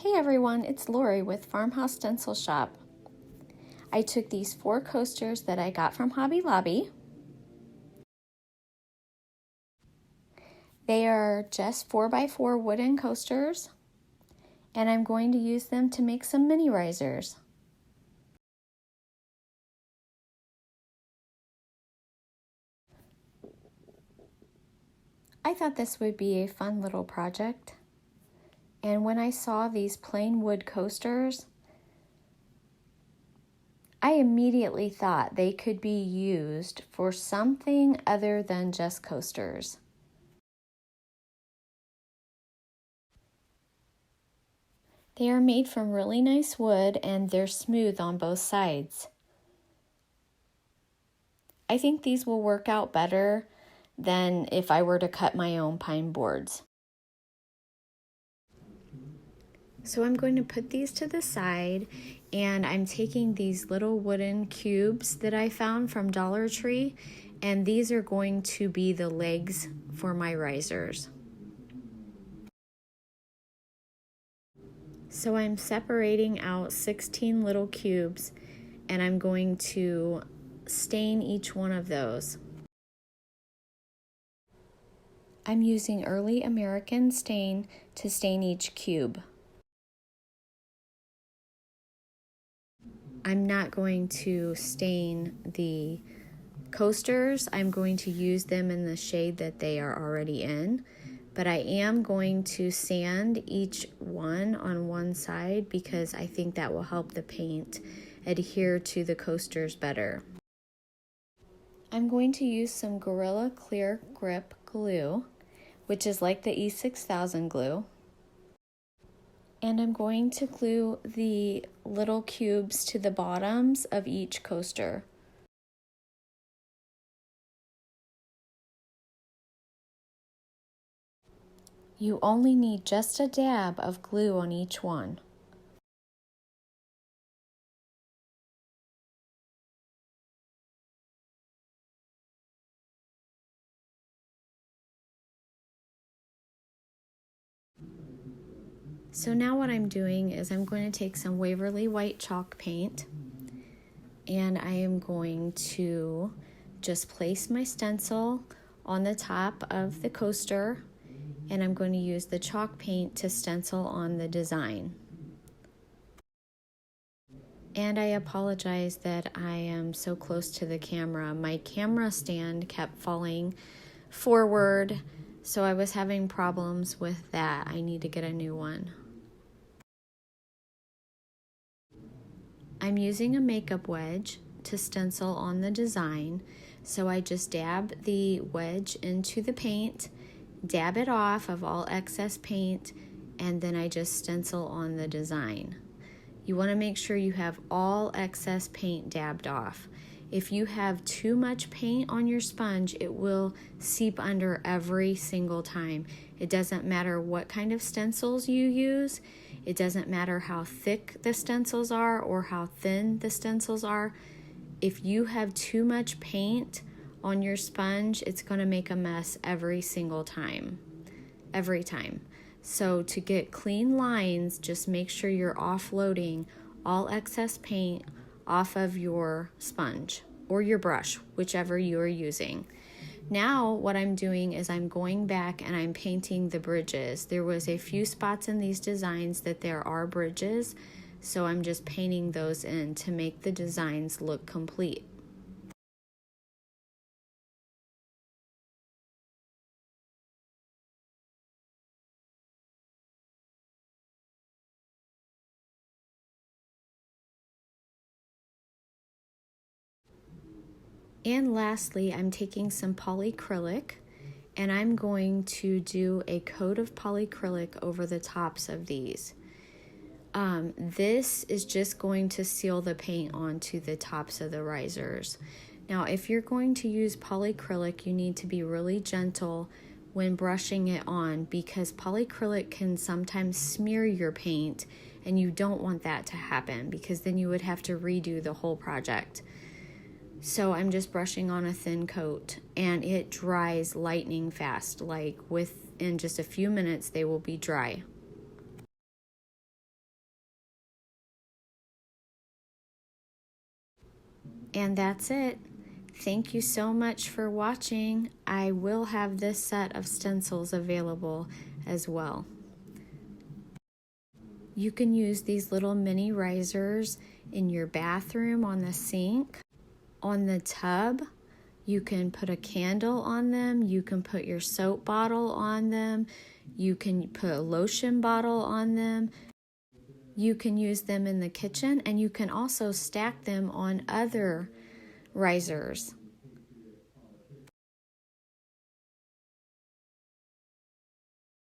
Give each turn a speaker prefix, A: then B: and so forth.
A: Hey everyone, it's Lori with Farmhouse Stencil Shop. I took these 4 coasters that I got from Hobby Lobby. They are just 4x4 wooden coasters, and I'm going to use them to make some mini risers. I thought this would be a fun little project, and when I saw these plain wood coasters, I immediately thought they could be used for something other than just coasters. They are made from really nice wood and they're smooth on both sides. I think these will work out better than if I were to cut my own pine boards. So I'm going to put these to the side, and I'm taking these little wooden cubes that I found from Dollar Tree, and these are going to be the legs for my risers. So I'm separating out 16 little cubes, and I'm going to stain each one of those. I'm using Early American stain to stain each cube. I'm not going to stain the coasters. I'm going to use them in the shade that they are already in, but I am going to sand each one on one side because I think that will help the paint adhere to the coasters better. I'm going to use some Gorilla Clear Grip glue, which is like the E6000 glue. And I'm going to glue the little cubes to the bottoms of each coaster. You only need just a dab of glue on each one. So now what I'm doing is I'm going to take some Waverly white chalk paint, and I am going to just place my stencil on the top of the coaster, and I'm going to use the chalk paint to stencil on the design. And I apologize that I am so close to the camera. My camera stand kept falling forward, so I was having problems with that. I need to get a new one. I'm using a makeup wedge to stencil on the design, so I just dab the wedge into the paint, dab it off of all excess paint, and then I just stencil on the design. You want to make sure you have all excess paint dabbed off. If you have too much paint on your sponge, it will seep under every single time. It doesn't matter what kind of stencils you use. It doesn't matter how thick the stencils are or how thin the stencils are. If you have too much paint on your sponge, it's going to make a mess every single time. Every time. So to get clean lines, just make sure you're offloading all excess paint off of your sponge or your brush, whichever you are using. Now what I'm doing is I'm going back and I'm painting the bridges. There was a few spots in these designs that there are bridges, so I'm just painting those in to make the designs look complete. And lastly, I'm taking some polyacrylic, and I'm going to do a coat of polyacrylic over the tops of these. This is just going to seal the paint onto the tops of the risers. Now, if you're going to use polyacrylic, you need to be really gentle when brushing it on because polyacrylic can sometimes smear your paint, and you don't want that to happen because then you would have to redo the whole project. So I'm just brushing on a thin coat, and it dries lightning fast. Like within just a few minutes, they will be dry. And that's it. Thank you so much for watching. I will have this set of stencils available as well. You can use these little mini risers in your bathroom, on the sink, on the tub. You can put a candle on them. You can put your soap bottle on them. You can put a lotion bottle on them. You can use them in the kitchen, and you can also stack them on other risers.